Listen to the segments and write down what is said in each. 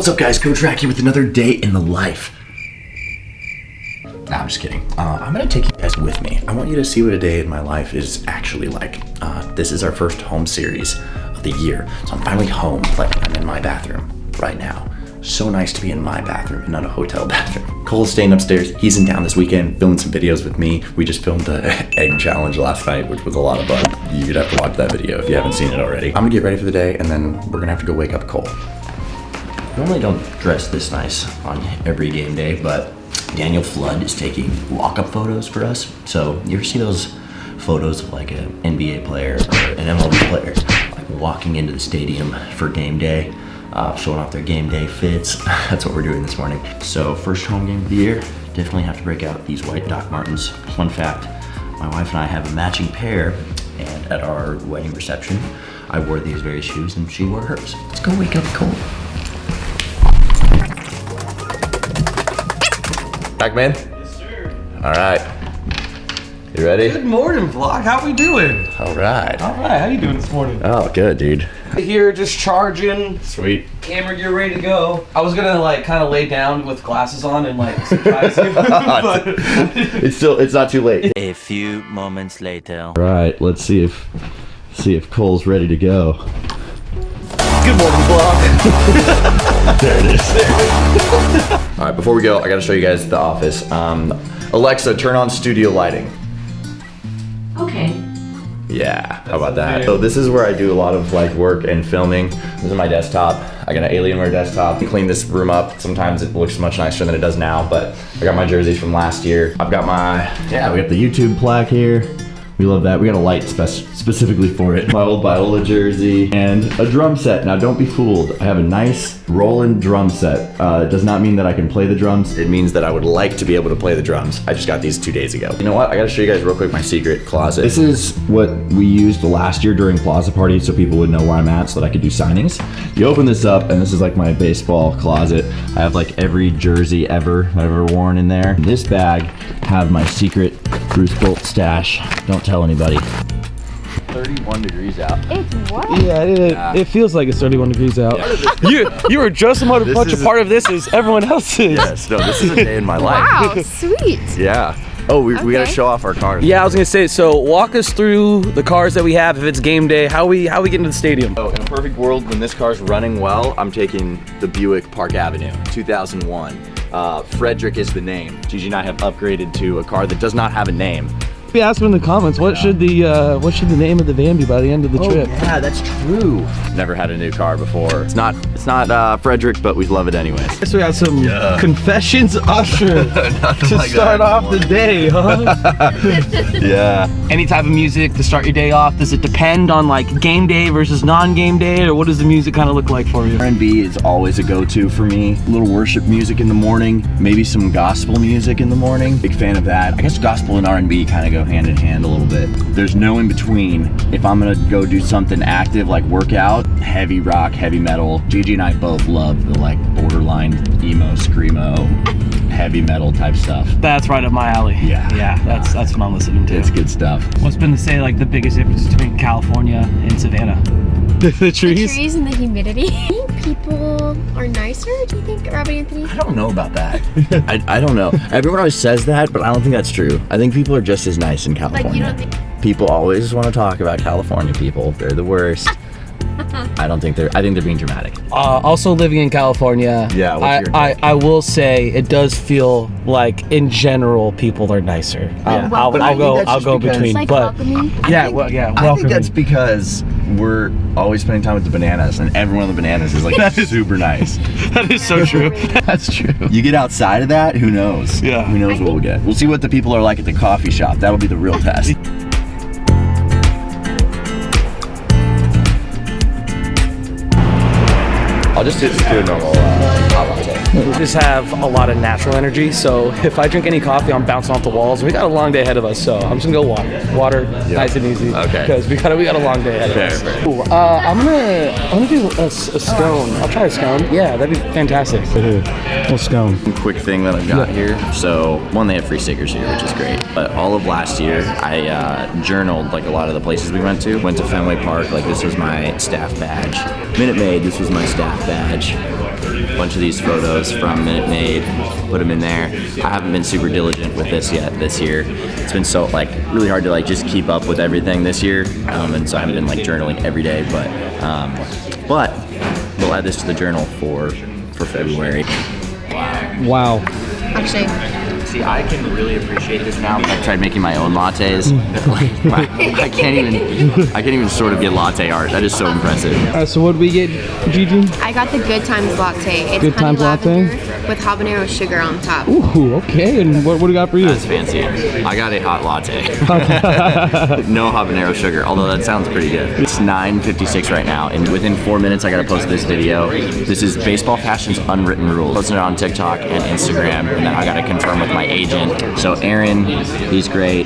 What's up guys, Coach Rack here with another day in the life. Nah, I'm just kidding. I'm gonna take you guys with me. I want you to see what a day in my life is actually like. This is our first home series of the year. So I'm finally home, like I'm in my bathroom right now. So nice to be in my bathroom and not a hotel bathroom. Cole's staying upstairs. He's in town this weekend filming some videos with me. We just filmed the egg challenge last night, which was a lot of fun. You'd have to watch that video if you haven't seen it already. I'm gonna get ready for the day and then we're gonna have to go wake up Cole. Normally don't dress this nice on every game day, but Daniel Flood is taking walk-up photos for us. So you ever see those photos of like an NBA player or an MLB player like walking into the stadium for game day? Showing off their game day fits. That's what we're doing this morning. So first home game of the year, definitely have to break out these white Doc Martens. Fun fact, my wife and I have a matching pair, and at our wedding reception, I wore these very shoes and she wore hers. Let's go wake up Cole. Back, man? Yes, sir. All right. You ready? Good morning, vlog. How we doing? All right. All right. How you doing this morning? Oh, good, dude. Here, just charging. Sweet. Camera gear ready to go. I was gonna like kind of lay down with glasses on and like surprise you, but It's not too late. A few moments later. All right. Let's see if Cole's ready to go. good morning, vlog. There it is. All right, before we go, I gotta show you guys the office. Alexa, turn on studio lighting. Okay. Yeah, how about that? So this is where I do a lot of like work and filming. This is my desktop. I got an Alienware desktop. I clean this room up. Sometimes it looks much nicer than it does now, but I got my jerseys from last year. I've got we got the YouTube plaque here. We love that. We got a light specifically for it. My old Biola jersey and a drum set. Now don't be fooled. I have a nice Roland drum set. It does not mean that I can play the drums. It means that I would like to be able to play the drums. I just got these 2 days ago. You know what? I gotta show you guys real quick my secret closet. This is what we used last year during Plaza Party so people would know where I'm at so that I could do signings. You open this up and this is like my baseball closet. I have like every jersey ever I've ever worn in there. In this bag have my secret Bruce Bolt stash. Don't tell anybody. 31 degrees out. It's what? Yeah, it feels like it's 31 degrees out. You were just as much a part of this as everyone else is. Yes, no, this is a day in my life. Wow, sweet. Yeah. Oh, we gotta show off our cars. Yeah, I was gonna say, so walk us through the cars that we have if it's game day. How we get into the stadium? Oh, in a perfect world, when this car's running well, I'm taking the Buick Park Avenue, 2001. Frederick is the name. Gigi and I have upgraded to a car that does not have a name. We asked them in the comments, what should the name of the van be by the end of the trip? Yeah, that's true. Never had a new car before. It's not Frederick, but we love it anyways. So we got some confessions usher to like start off the day, huh? Yeah. Any type of music to start your day off? Does it depend on like game day versus non-game day, or what does the music kind of look like for you? R&B is always a go-to for me. A little worship music in the morning, maybe some gospel music in the morning. Big fan of that. I guess gospel and R&B kind of go hand in hand a little bit. There's no in between. If I'm gonna go do something active like workout, heavy rock, heavy metal. Gigi and I both love the like borderline emo, screamo, heavy metal type stuff. That's right up my alley. Yeah. That's what I'm listening to. It's good stuff. What's been to say like the biggest difference between California and Savannah? The trees? The trees and the humidity. Do you think people are nicer, do you think, Robbie Anthony? I don't know about that. I don't know. Everyone always says that, but I don't think that's true. I think people are just as nice in California. Like, you don't think... People always want to talk about California people. They're the worst. I think they're being dramatic. Also living in California, Yeah, what's your take? I will say it does feel like in general people are nicer. Yeah. I'll go between, Like but welcoming? I think that's because we're always spending time with the bananas, and every one of the bananas is like super nice. That is so true. That's true. You get outside of that, who knows? Yeah. Who knows what we'll get? We'll see what the people are like at the coffee shop. That'll be the real test. I'll just do a normal hot latte. We just have a lot of natural energy, so if I drink any coffee, I'm bouncing off the walls. We got a long day ahead of us, so I'm just gonna go water, nice and easy. Okay. Because we got a long day ahead of us. Fair. Ooh, I'm gonna do a scone. I'll try a scone. Yeah, that'd be fantastic. A scone. Quick thing that I've got here. So one, they have free stickers here, which is great. But all of last year, I journaled like a lot of the places we went to. Went to Fenway Park. Like this was my staff badge. Minute Maid. This was my staff badge. a bunch of these photos from Minute Maid, put them in there. I haven't been super diligent with this yet this year. It's been so like really hard to like just keep up with everything this year, and so I haven't been like journaling every day. But we'll add this to the journal for February. Wow. Actually, See, I can really appreciate this now. I've tried making my own lattes. I can't even sort of get latte art. That is so impressive. All right, so what did we get, Gigi? I got the Good Times latte. It's Good honey Times latte? lavender with habanero sugar on top. Ooh, okay. And what do we got for you? That's fancy. I got a hot latte. No habanero sugar, although that sounds pretty good. It's 9:56 right now, and within 4 minutes I gotta post this video. This is Baseball Fashion's Unwritten Rules. Posting it on TikTok and Instagram, and then I gotta confirm with my agent. So Aaron, he's great.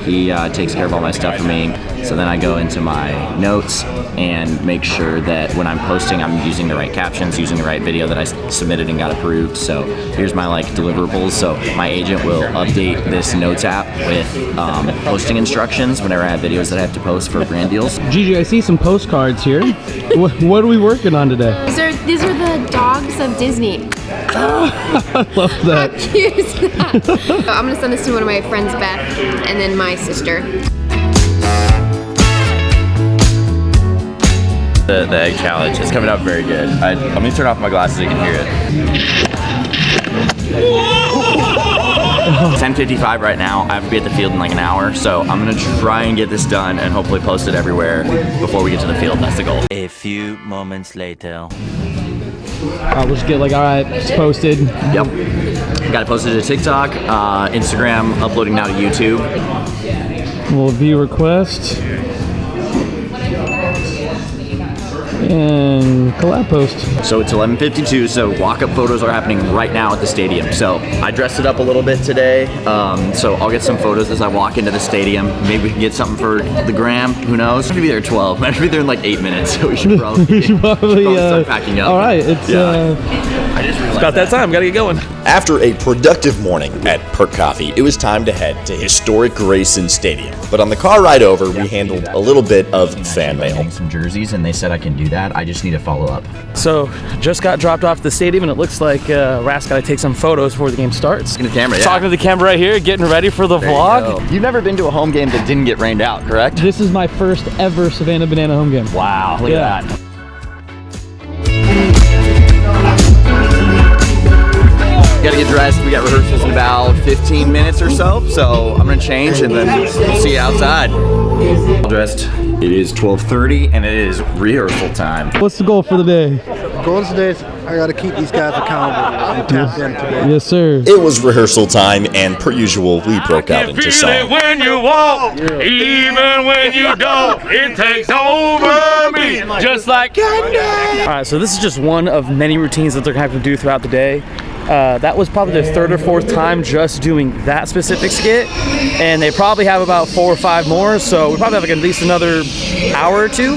He takes care of all my stuff for me. So then I go into my notes and make sure that when I'm posting, I'm using the right captions, using the right video that I submitted and got approved. So here's my like deliverables. So my agent will update this notes app with posting instructions whenever I have videos that I have to post for brand deals. Gigi, I see some postcards here. What are we working on today? These are the dogs of Disney. I love that. How cute is that? So I'm gonna send this to one of my friends, Beth, and then my sister. The egg challenge is coming up very good. Let me turn off my glasses so you can hear it. 10:55 right now. I have to be at the field in like an hour, so I'm gonna try and get this done and hopefully post it everywhere before we get to the field. That's the goal. A few moments later. We'll just get like, all right, it's posted. Yep. Got it posted to TikTok, Instagram, uploading now to YouTube. We'll view request. And collab post. So it's 11:52, so walk-up photos are happening right now at the stadium. So I dressed it up a little bit today, so I'll get some photos as I walk into the stadium. Maybe we can get something for the gram, who knows? I'm gonna be there at 12, I'm gonna be there in like 8 minutes, so we should probably, start packing up. All right, it's I just realized about that time, gotta get going. After a productive morning at Perk Coffee, it was time to head to historic Grayson Stadium. But on the car ride over, we handled a little bit of fan mail. Some jerseys, and they said I can do that. I just need to follow up. So, just got dropped off at the stadium, and it looks like Ras got to take some photos before the game starts. In the camera, yeah. Talking to the camera right here, getting ready for the vlog. You've never been to a home game that didn't get rained out, correct? This is my first ever Savannah Banana home game. Wow, look at that. Gotta get dressed. We got rehearsals in about 15 minutes or so I'm gonna change and then we'll see you outside. All dressed. It is 12:30 and it is rehearsal time. What's the goal for the day? Goal today is I got to keep these guys accountable and tap them today. Yes, sir. It was rehearsal time, and per usual, we broke out into song. When you walk, even when you don't, it takes over me, just like candy. All right, so this is just one of many routines that they're gonna have to do throughout the day. That was probably their third or fourth time just doing that specific skit, and they probably have about 4 or 5 more, so we probably have like at least another hour or two.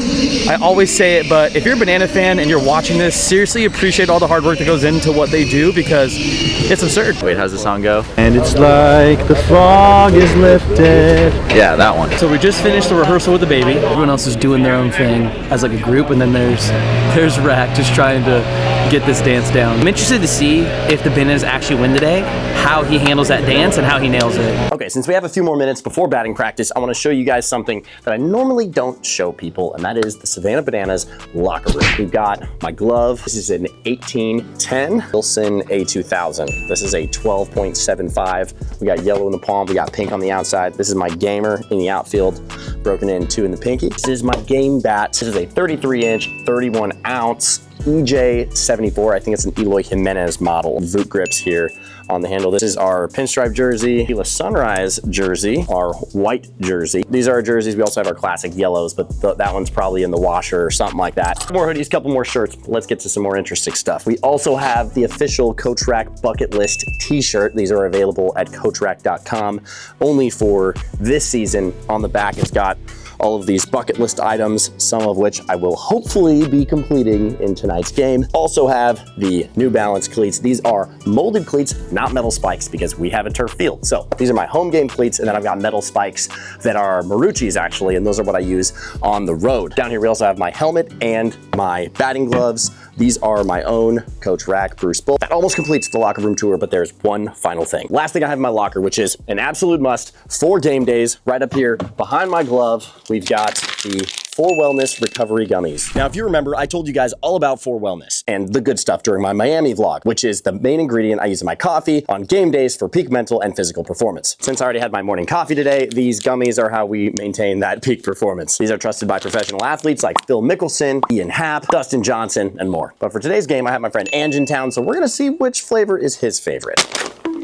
I always say it, but if you're a Banana fan and you're watching this, seriously appreciate all the hard work that goes into what they do because it's absurd. Wait, how's the song go? And it's like the fog is lifted. Yeah, that one. So we just finished the rehearsal with the baby. Everyone else is doing their own thing as like a group, and then there's Rack just trying to get this dance down. I'm interested to see if the Bananas actually win today, how he handles that dance and how he nails it. Okay, since we have a few more minutes before batting practice, I want to show you guys something that I normally don't show people, and that is the Savannah Bananas locker room. We've got my glove. This is an 1810 Wilson A2000. This is a 12.75. We got yellow in the palm, we got pink on the outside. This is my gamer in the outfield, broken in 2 in the pinky. This is my game bat. This is a 33-inch, 31-ounce EJ74. I think it's an Eloy Jimenez model. Voot grips here on the handle. This is our pinstripe jersey, Gila Sunrise jersey, our white jersey. These are our jerseys. We also have our classic yellows, but that one's probably in the washer or something like that. Couple more hoodies, couple more shirts. Let's get to some more interesting stuff. We also have the official Coach Rack Bucket List t-shirt. These are available at coachrack.com only for this season. On the back, it's got all of these bucket list items, some of which I will hopefully be completing in tonight's game. Also have the New Balance cleats. These are molded cleats, not metal spikes, because we have a turf field. So these are my home game cleats, and then I've got metal spikes that are Marucci's actually, and those are what I use on the road. Down here we also have my helmet and my batting gloves. These are my own Coach Rack Bruce Bull. That almost completes the locker room tour, but there's one final thing. Last thing I have in my locker, which is an absolute must for game days. Right up here behind my glove, we've got the 4 Wellness Recovery Gummies. Now, if you remember, I told you guys all about 4 Wellness and the good stuff during my Miami vlog, which is the main ingredient I use in my coffee on game days for peak mental and physical performance. Since I already had my morning coffee today, these gummies are how we maintain that peak performance. These are trusted by professional athletes like Phil Mickelson, Ian Happ, Dustin Johnson, and more. But for today's game, I have my friend Ange in town, so we're gonna see which flavor is his favorite.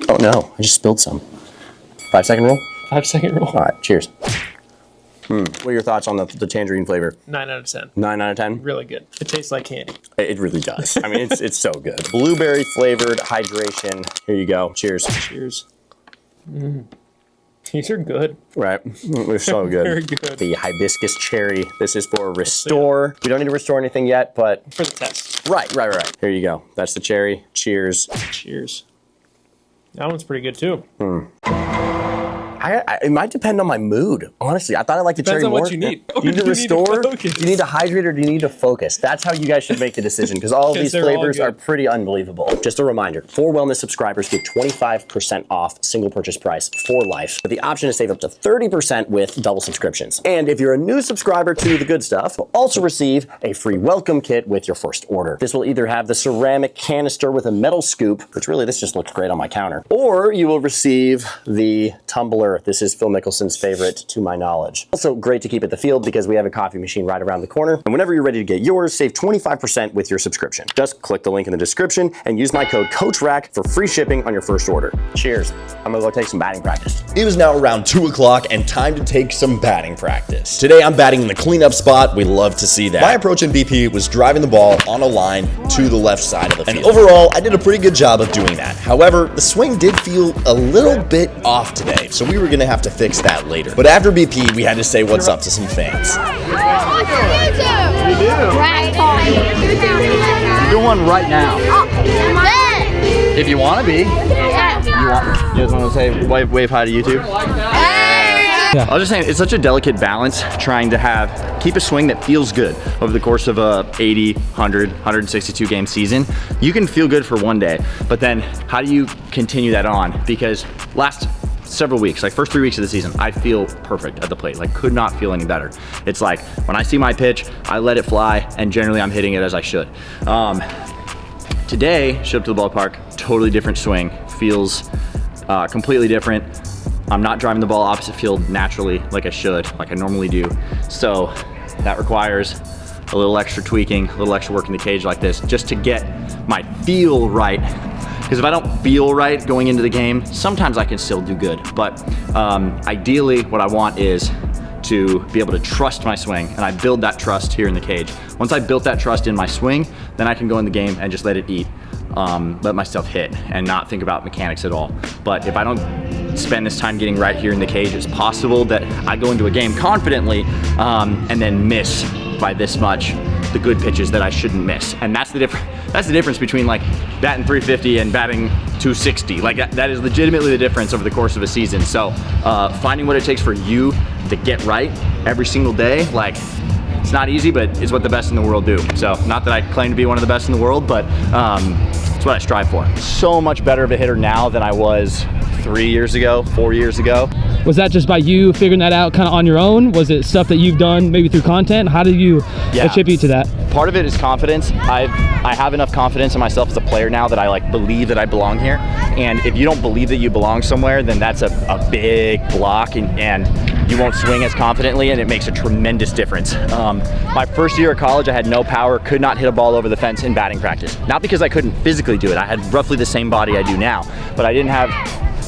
Oh no, I just spilled some. 5-second rule? 5-second rule. All right, cheers. What are your thoughts on the tangerine flavor? 9 out of 10. 9 out of 10? Really good. It tastes like candy. It really does. I mean, it's so good. Blueberry flavored hydration. Here you go. Cheers. Cheers. These are good. Right. They're so good. Very good. The hibiscus cherry. This is for restore. We don't need to restore anything yet, but... For the test. Right. Here you go. That's the cherry. Cheers. Cheers. That one's pretty good too. It might depend on my mood, honestly. I thought I liked the cherry more. Depends on what you need. Do you need to restore? Do you need to hydrate, or do you need to focus? That's how you guys should make the decision, because all of these flavors are pretty unbelievable. Just a reminder, 4 Wellness subscribers get 25% off single purchase price for life, with the option to save up to 30% with double subscriptions. And if you're a new subscriber to the good stuff, you'll also receive a free welcome kit with your first order. This will either have the ceramic canister with a metal scoop, which really, this just looks great on my counter, or you will receive the tumbler. This is Phil Mickelson's favorite, to my knowledge. Also great to keep at the field because we have a coffee machine right around the corner. And whenever you're ready to get yours, save 25% with your subscription. Just click the link in the description and use my code CoachRack for free shipping on your first order. Cheers. I'm gonna go take some batting practice. It was now around 2 o'clock and time to take some batting practice. Today I'm batting in the cleanup spot. We love to see that. My approach in BP was driving the ball on a line to the left side of the field. And overall, I did a pretty good job of doing that. However, the swing did feel a little bit off today, so we were gonna have to fix that later. But after BP, we had to say what's up to some fans. Do one right now. If you want to be. You guys want to say wave hi to YouTube? Yeah. I was just saying, it's such a delicate balance trying to keep a swing that feels good over the course of a 80, 100, 162 game season. You can feel good for one day, but then how do you continue that on? Because last several weeks, like first 3 weeks of the season, I feel perfect at the plate, like could not feel any better. It's like when I see my pitch, I let it fly, and generally I'm hitting it as I should. Today, showed up to the ballpark, totally different swing, feels completely different. I'm not driving the ball opposite field naturally like I should, like I normally do. So that requires a little extra tweaking, a little extra work in the cage like this, just to get my feel right. Because if I don't feel right going into the game, sometimes I can still do good. But ideally, what I want is to be able to trust my swing, and I build that trust here in the cage. Once I built that trust in my swing, then I can go in the game and just let it eat, let myself hit, and not think about mechanics at all. But if I don't spend this time getting right here in the cage, it's possible that I go into a game confidently and then miss by this much the good pitches that I shouldn't miss. And that's the difference between like batting 350 and batting 260. Like that is legitimately the difference over the course of a season. So finding what it takes for you to get right every single day, like it's not easy, but it's what the best in the world do. So not that I claim to be one of the best in the world, but it's what I strive for. So much better of a hitter now than I was 3 years ago, 4 years ago. Was that just by you figuring that out kind of on your own? Was it stuff that you've done maybe through content? How do you attribute to that? Part of it is confidence. I have enough confidence in myself as a player now that I like believe that I belong here. And if you don't believe that you belong somewhere, then that's a big block, and you won't swing as confidently, and it makes a tremendous difference. My first year of college, I had no power, could not hit a ball over the fence in batting practice. Not because I couldn't physically do it. I had roughly the same body I do now, but I didn't have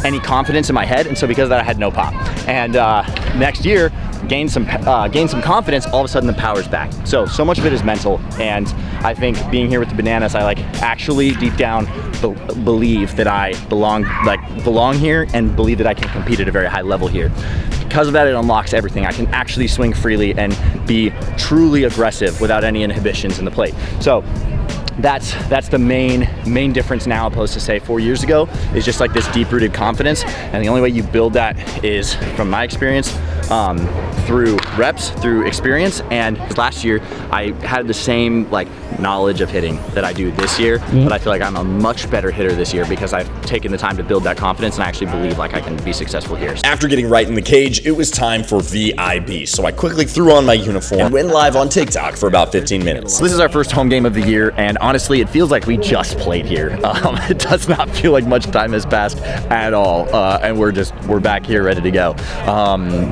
any confidence in my head, and so because of that I had no pop. And next year, gained some confidence, all of a sudden the power's back. So much of it is mental, and I think being here with the Bananas, I like actually deep down believe that I belong here and believe that I can compete at a very high level here. Because of that, it unlocks everything. I can actually swing freely and be truly aggressive without any inhibitions in the plate. So that's the main difference now opposed to say 4 years ago, is just like this deep-rooted confidence. And the only way you build that is, from my experience, through reps, through experience. And last year I had the same like knowledge of hitting that I do this year, but I feel like I'm a much better hitter this year because I've taken the time to build that confidence and I actually believe like I can be successful here. After getting right in the cage, it was time for VIB, so I quickly threw on my uniform and went live on TikTok for about 15 minutes. This is our first home game of the year, and honestly, it feels like we just played here. It does not feel like much time has passed at all, and we're back here ready to go.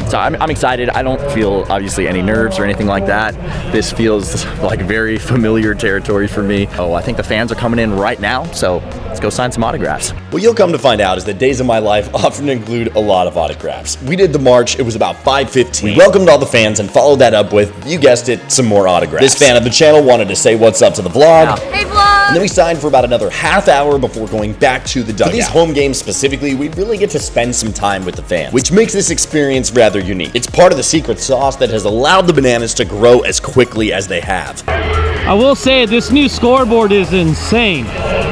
So I'm excited. I don't feel obviously any nerves or anything like that. This feels like very familiar territory for me. Oh, I think the fans are coming in right now, so let's go sign some autographs. What you'll come to find out is that days of my life often include a lot of autographs. We did the march, it was about 5:15. We welcomed all the fans and followed that up with, you guessed it, some more autographs. This fan of the channel wanted to say what's up to the vlog. Hey vlog! And then we signed for about another half hour before going back to the dugout. For these home games specifically, we really get to spend some time with the fans, which makes this experience rather unique. It's part of the secret sauce that has allowed the Bananas to grow as quickly as they have. I will say this new scoreboard is insane.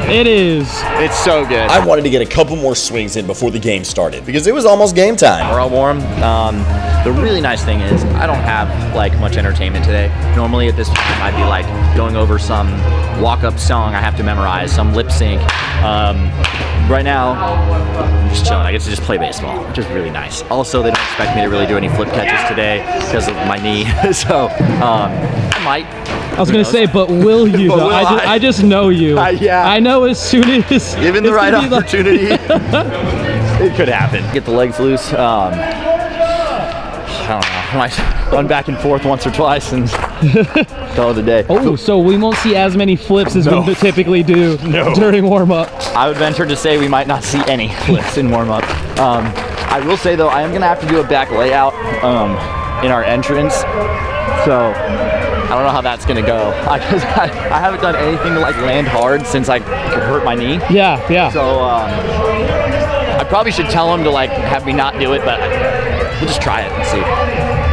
It is. It's so good. I wanted to get a couple more swings in before the game started because it was almost game time. We're all warm. The really nice thing is I don't have like much entertainment today. Normally at this time I'd be like going over some walk-up song I have to memorize, some lip sync. Right now, I'm just chilling. I get to just play baseball, which is really nice. Also, they don't expect me to really do any flip catches today because of my knee, so I might. I was gonna say, but will you though? I just know you. Yeah. I know as soon as given the right opportunity, it could happen. Get the legs loose. I don't know. I might run back and forth once or twice and call it a day. Oh, so we won't see as many flips as we typically do during warm-up. I would venture to say we might not see any flips in warm-up. I will say though, I am gonna have to do a back layout in our entrance. So I don't know how that's gonna go. I haven't done anything to like land hard since I hurt my knee. Yeah. So I probably should tell him to like have me not do it, but we'll just try it and see.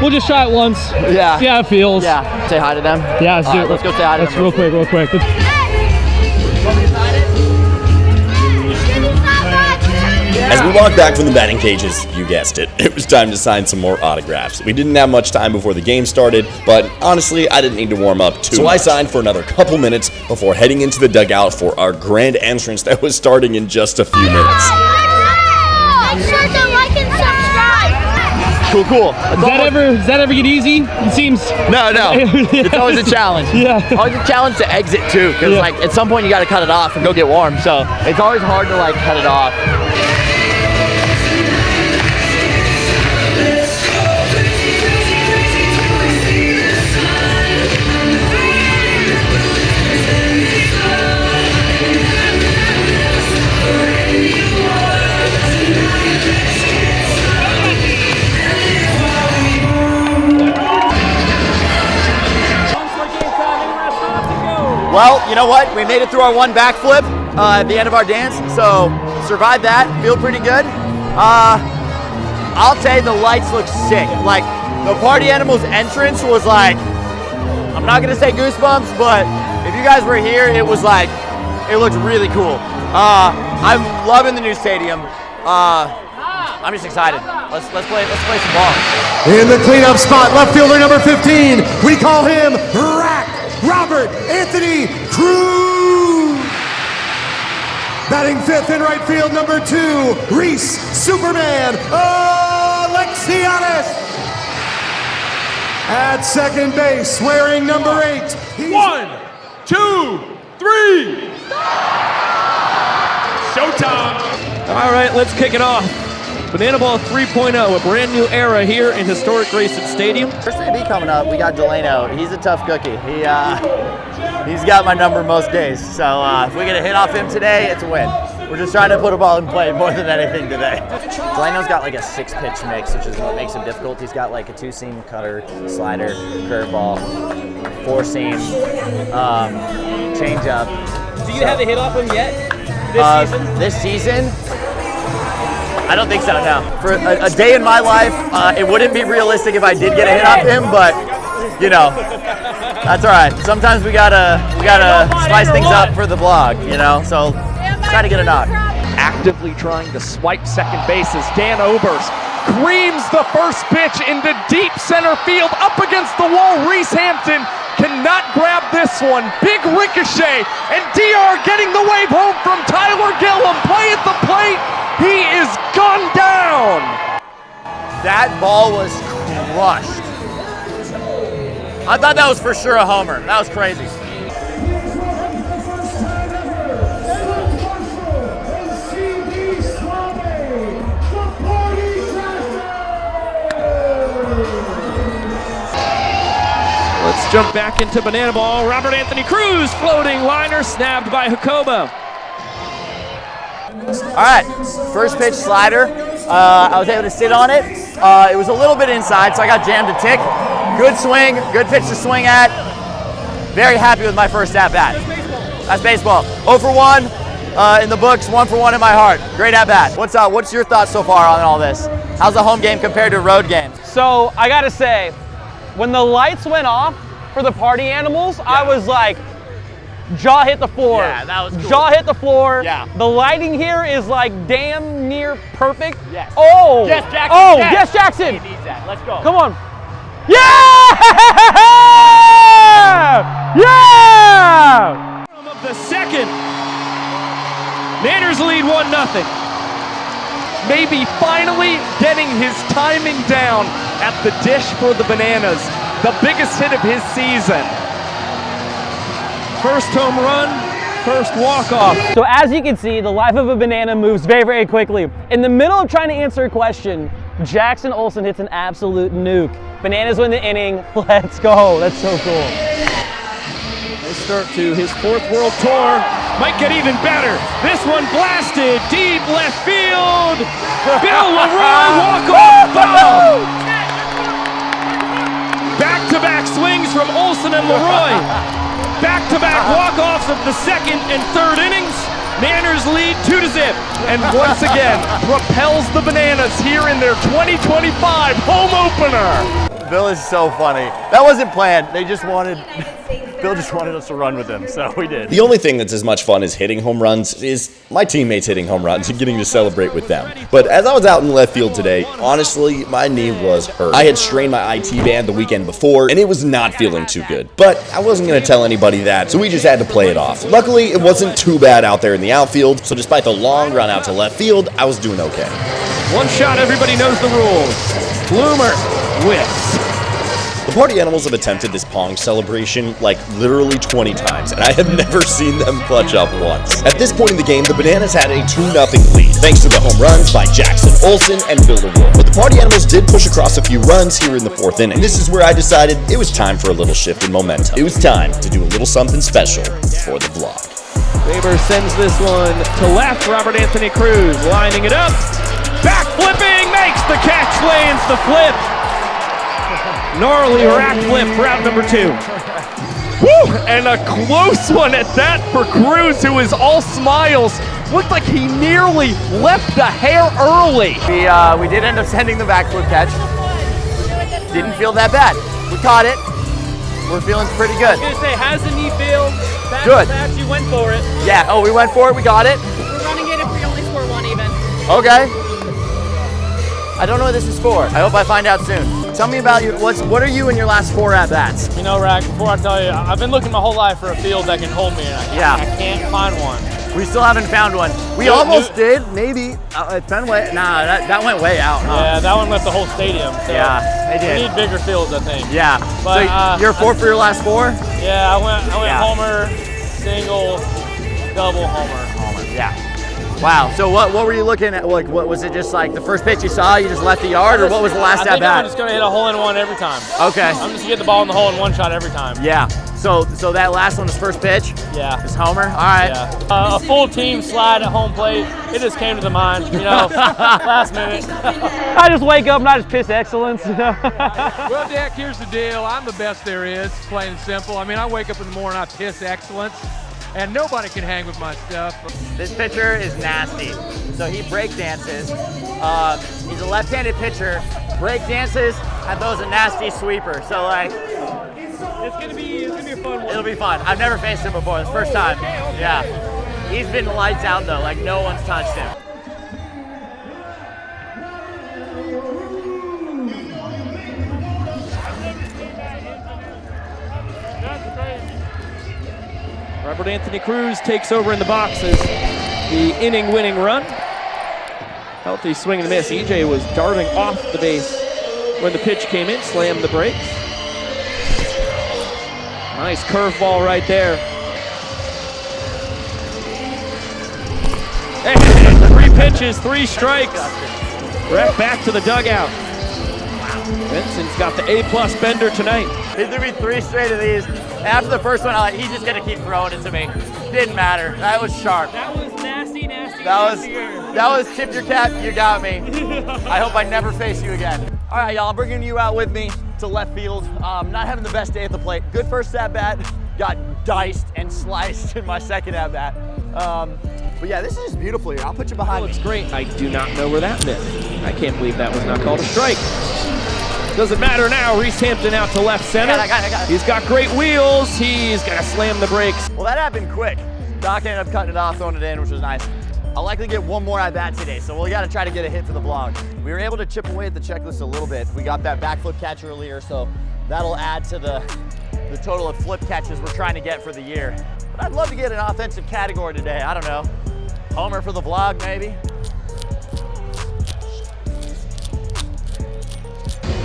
We'll just try it once. Yeah. See how it feels. Yeah. Say hi to them. Yeah, let's do it. Let's go say hi to them. Real quick. As we walked back from the batting cages, you guessed it, it was time to sign some more autographs. We didn't have much time before the game started, but honestly, I didn't need to warm up too much. So I signed for another couple minutes before heading into the dugout for our grand entrance that was starting in just a few minutes. Make sure to like and subscribe! Cool. Does that ever get easy? It seems. No. It's always a challenge. Yeah. Always a challenge to exit too, because like at some point you got to cut it off and go get warm. So it's always hard to like cut it off. Well, you know what? We made it through our one backflip at the end of our dance, so survived that. Feel pretty good. I'll say the lights look sick. Like the Party Animals entrance was like, I'm not gonna say goosebumps, but if you guys were here, it was like, it looked really cool. I'm loving the new stadium. I'm just excited. Let's play some ball. In the cleanup spot, left fielder number 15, we call him Robert Anthony Cruz. Batting fifth in right field, number 2, Reese Superman Alexianis. At second base, wearing number 8. 1, 2, 3. Showtime. All right, let's kick it off. Banana Ball 3.0, a brand new era here in historic Grayson Stadium. First AB coming up, we got Delano. He's a tough cookie. He's got my number most days. So if we get a hit off him today, it's a win. We're just trying to put a ball in play more than anything today. Delano's got like a 6-pitch mix, which is what makes him difficult. He's got like a 2-seam cutter, slider, curveball, 4-seam, changeup. Do you have a hit off him yet This season? I don't think so, no. For a day in my life, it wouldn't be realistic if I did get a hit off him, but you know, that's all right. Sometimes we gotta spice things up for the vlog, you know. So try to get a knock. Actively trying to swipe second base as Dan Oberst creams the first pitch into deep center field, up against the wall. Reese Hampton can not grab this one. Big ricochet, and DR getting the wave home from Tyler Gillum. Play at the plate. He is gunned down. That ball was crushed. I thought that was for sure a homer. That was crazy. Let's jump back into banana ball. Robert Anthony Cruz floating liner snapped by Jacoba. All right, first pitch slider. I was able to sit on it. It was a little bit inside, so I got jammed a tick. Good swing, good pitch to swing at. Very happy with my first at-bat. That's baseball. 0 for 1 in the books, 1 for 1 in my heart. Great at-bat. What's your thoughts so far on all this? How's the home game compared to a road game? So I gotta say, when the lights went off for the party animals, I was like, jaw hit the floor. Yeah, that was cool. Jaw hit the floor. Yeah. The lighting here is like damn near perfect. Yes. Oh! Yes, Jackson. Oh, yes, yes, Jackson! He needs that. Let's go. Come on. Yeah! Yeah! Of the second. Manners lead 1-0. Maybe finally getting his timing down at the dish for the Bananas. The biggest hit of his season. First home run, first walk-off. So as you can see, the life of a banana moves very, very quickly. In the middle of trying to answer a question, Jackson Olsen hits an absolute nuke. Bananas win the inning. Let's go. That's so cool. Nice start to his 4th World Tour. Might get even better. This one blasted deep left field. Bill Leroy walk-off bomb. Back-to-back swings from Olsen and Leroy. Back-to-back walk-offs of the 2nd and 3rd innings. Manners lead 2-0. And once again, propels the Bananas here in their 2025 home opener. Bill is so funny. That wasn't planned. Bill just wanted us to run with him, so we did. The only thing that's as much fun as hitting home runs is my teammates hitting home runs and getting to celebrate with them. But as I was out in left field today, honestly, my knee was hurt. I had strained my IT band the weekend before, and it was not feeling too good. But I wasn't going to tell anybody that, so we just had to play it off. Luckily, it wasn't too bad out there in the outfield, so despite the long run out to left field, I was doing okay. One shot, everybody knows the rules. Bloomer whiffs. The party animals have attempted this pong celebration like literally 20 times, and I have never seen them clutch up once. At this point in the game, the Bananas had a 2-0 lead, thanks to the home runs by Jackson Olsen and Bill Leroy. But the party animals did push across a few runs here in the 4th inning. This is where I decided it was time for a little shift in momentum. It was time to do a little something special for the vlog. Weber sends this one to left. Robert Anthony Cruz lining it up. Back flipping, makes the catch, lands the flip. Gnarly rack flip for out number 2. Woo! And a close one at that for Cruz, who is all smiles. Looked like he nearly left a hair early. We did end up sending the backflip catch. Didn't feel that bad. We caught it. We're feeling pretty good. I was gonna say, how's the knee feel? Good. You went for it. Yeah. Oh, we went for it. We got it. We're running it if we only score 1 even. Okay. I don't know what this is for. I hope I find out soon. Tell me about you. What are you in your last 4 at-bats? You know, Rack, before I tell you, I've been looking my whole life for a field that can hold me, and I can't find one. We still haven't found one. We almost did, maybe. At Fenway. Nah, that went way out. Huh? Yeah, that one left the whole stadium. So yeah, they did. We need bigger fields, I think. Yeah. But, so you're 4 for your last 4? Yeah, I went homer, single, double, homer. Yeah. Wow. So what were you looking at? Like, what was it? Just like the first pitch you saw, you just left the yard, or what was the last at bat? I'm just gonna hit a hole-in-one every time. Okay. I'm just gonna get the ball in the hole-in-one shot every time. Yeah. So that last one was first pitch? Yeah. Is homer? All right. Yeah. A full team slide at home plate. It just came to the mind, you know, last minute. I just wake up and I just piss excellence. Well, Dak, here's the deal. I'm the best there is, plain and simple. I mean, I wake up in the morning, I piss excellence, and nobody can hang with my stuff. This pitcher is nasty. So he break dances. He's a left-handed pitcher, break dances, and throws a nasty sweeper. So like, it's gonna be a fun one. It'll be fun. I've never faced him before. It's the first time. Okay. Yeah. He's been lights out though. Like no one's touched him. Robert Anthony Cruz takes over in the boxes. The inning-winning run. Healthy swing and miss. EJ was darting off the base when the pitch came in, slammed the brakes. Nice curveball right there. And 3 pitches, 3 strikes. Rec back to the dugout. Benson's got the A+ bender tonight. He threw me 3 straight of these. After the first one, he's just gonna keep throwing it to me. Didn't matter. That was sharp. That was nasty. That was tip your cap. You got me. I hope I never face you again. All right, y'all. I'm bringing you out with me to left field. Not having the best day at the plate. Good first at bat. Got diced and sliced in my second at bat. But yeah, this is just beautiful here. I'll put you behind me. Looks great. I do not know where that missed. I can't believe that was not called a strike. Doesn't matter now. Reese Hampton out to left center. I got it. He's got great wheels. He's gonna slam the brakes. Well, that happened quick. Doc ended up cutting it off, throwing it in, which was nice. I'll likely get one more at bat today, so we gotta try to get a hit for the vlog. We were able to chip away at the checklist a little bit. We got that backflip catch earlier, so that'll add to the total of flip catches we're trying to get for the year. But I'd love to get an offensive category today. I don't know. Homer for the vlog, maybe?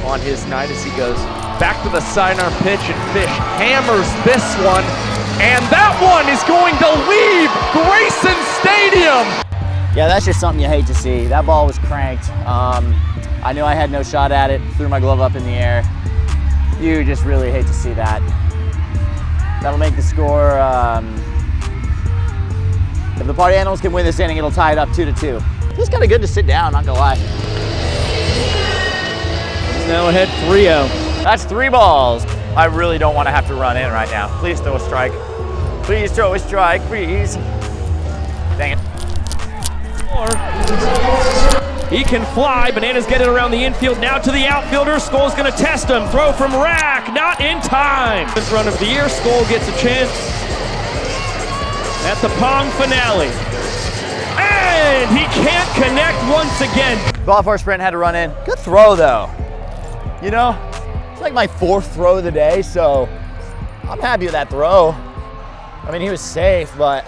On his night as he goes back to the sidearm pitch, and Fish hammers this one, and that one is going to leave Grayson Stadium. Yeah, that's just something you hate to see. That ball was cranked. I knew I had no shot at it, threw my glove up in the air. You just really hate to see that. That'll make the score, if the Party Animals can win this inning, it'll tie it up 2-2. Feels kind of good to sit down, not gonna lie. Now ahead 3-0. That's 3 balls. I really don't want to have to run in right now. Please throw a strike. Please throw a strike, please. Dang it. He can fly. Bananas get it around the infield. Now to the outfielder. Skull's going to test him. Throw from Rack. Not in time. Run of the year. Skull gets a chance at the Pong finale. And he can't connect once again. Ball for a sprint, had to run in. Good throw, though. You know, it's like my 4th throw of the day, so I'm happy with that throw. I mean, he was safe, but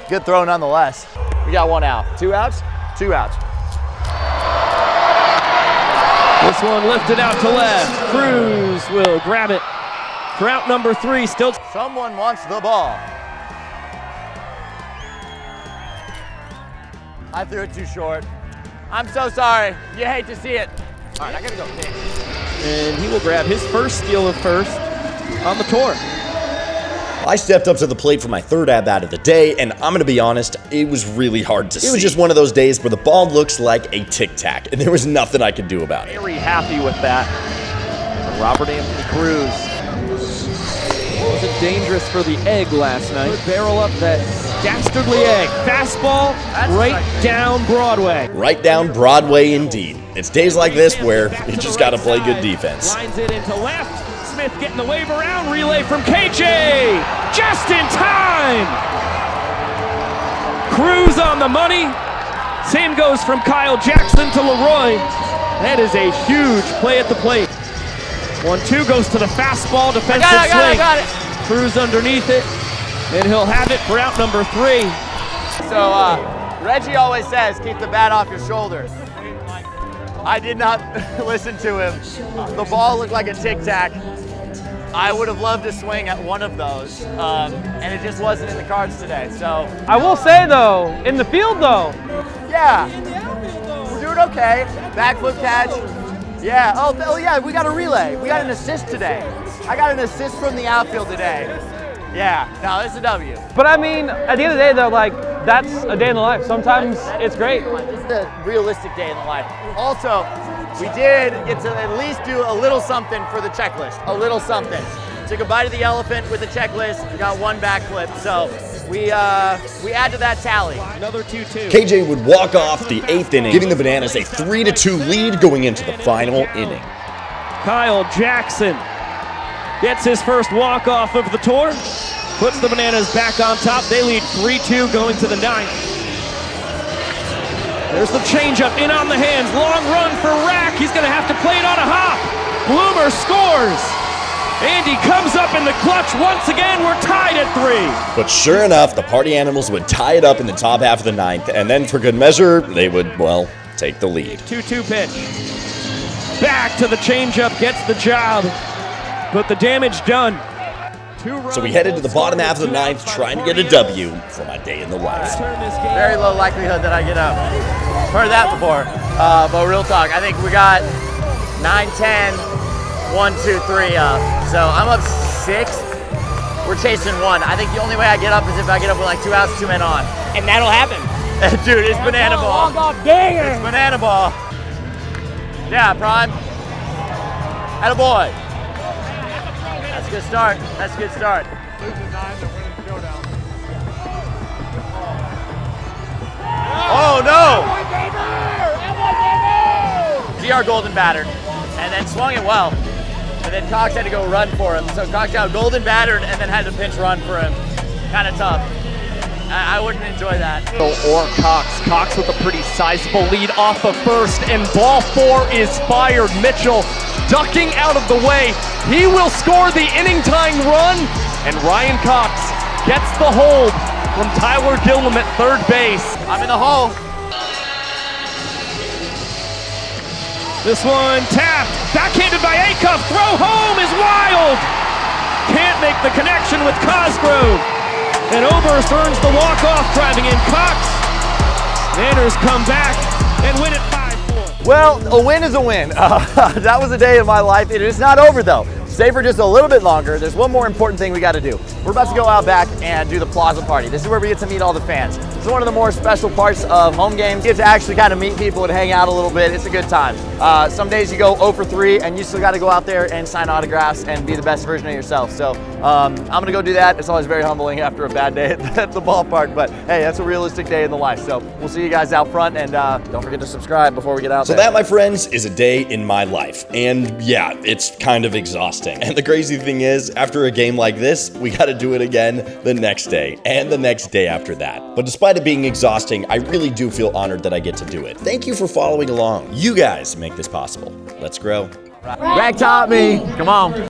good throw nonetheless. We got 1 out. 2 outs? 2 outs. This one lifted out to left. Cruz will grab it for out number 3. Still. Someone wants the ball. I threw it too short. I'm so sorry. You hate to see it. All right, I gotta go pitch. And he will grab his first steal of first on the tour. I stepped up to the plate for my 3rd at-bat of the day, and I'm gonna be honest, it was really hard to see. It was just one of those days where the ball looks like a tic-tac, and there was nothing I could do about it. Very happy with that. Robert Anthony Cruz. Wasn't dangerous for the egg last night. Barrel up that dastardly egg. Fastball right down Broadway. Right down Broadway indeed. It's days like this where you just gotta play good defense. Lines it into left. Smith getting the wave around. Relay from KJ. Just in time. Cruz on the money. Same goes from Kyle Jackson to Leroy. That is a huge play at the plate. 1-2 goes to the fastball. Defensive swing. I got it. Cruz underneath it. And he'll have it for out number 3. So Reggie always says, keep the bat off your shoulders. I did not listen to him. The ball looked like a tic-tac. I would have loved to swing at one of those, and it just wasn't in the cards today. So I will say though, in the field though. Yeah, we're doing okay. Backflip catch. Yeah. Oh yeah. We got a relay. We got an assist today. I got an assist from the outfield today. Yeah. No, it's a W. But I mean, at the end of the day though, like that's a day in the life. Sometimes it's great. This is a realistic day in the life. Also, we did get to at least do a little something for the checklist. A little something. Took a bite of the elephant with the checklist. We got 1 backflip. So we add to that tally. Another 2-2. KJ would walk off the 8th inning, giving the Bananas a 3-2 lead going into the final inning. Kyle Jackson gets his first walk-off of the tour. Puts the Bananas back on top. They lead 3-2 going to the 9th. There's the changeup in on the hands. Long run for Rack. He's going to have to play it on a hop. Bloomer scores. And he comes up in the clutch once again. We're tied at 3. But sure enough, the Party Animals would tie it up in the top half of the 9th, and then for good measure, they would, well, take the lead. 2-2 pitch. Back to the changeup, gets the job, but the damage done. So we headed to the bottom half of the 9th, trying to get a W for my day in the life. Very low likelihood that I get up. Heard that before, but real talk, I think we got 9-10, 1-2-3 up. So I'm up 6. We're chasing 1. I think the only way I get up is if I get up with like 2 outs, 2 men on. And that'll happen. Dude, it's banana ball. It's banana ball. Yeah, Prime. Attaboy. That's a good start. That's a good start. Oh no! GR golden battered, and then swung it well. And then Cox had to go run for him. So Cox got golden battered and then had to pinch run for him. Kind of tough. I wouldn't enjoy that. Or Cox. Cox with a pretty sizable lead off of first, and ball 4 is fired. Mitchell ducking out of the way. He will score the inning-tying run, and Ryan Cox gets the hold from Tyler Gillum at third base. I'm in the hole. This one tapped, backhanded by Acuff. Throw home is wild. Can't make the connection with Cosgrove. And Oberst earns the walk-off, driving in Cox. Manners come back and win it 5-4. Well, a win is a win. That was a day of my life. It is not over though. Stay for just a little bit longer. There's one more important thing we got to do. We're about to go out back and do the Plaza Party. This is where we get to meet all the fans. It's one of the more special parts of home games. You get to actually kind of meet people and hang out a little bit. It's a good time. Some days you go 0 for 3 and you still got to go out there and sign autographs and be the best version of yourself. So I'm going to go do that. It's always very humbling after a bad day at the ballpark, but hey, that's a realistic day in the life. So we'll see you guys out front, and don't forget to subscribe before we get out there. So that, my friends, is a day in my life. And yeah, it's kind of exhausting. And the crazy thing is, after a game like this, we got to do it again the next day and the next day after that. But despite it being exhausting, I really do feel honored that I get to do it. Thank you for following along. You guys make this possible. Let's grow. Rag taught me. Come on.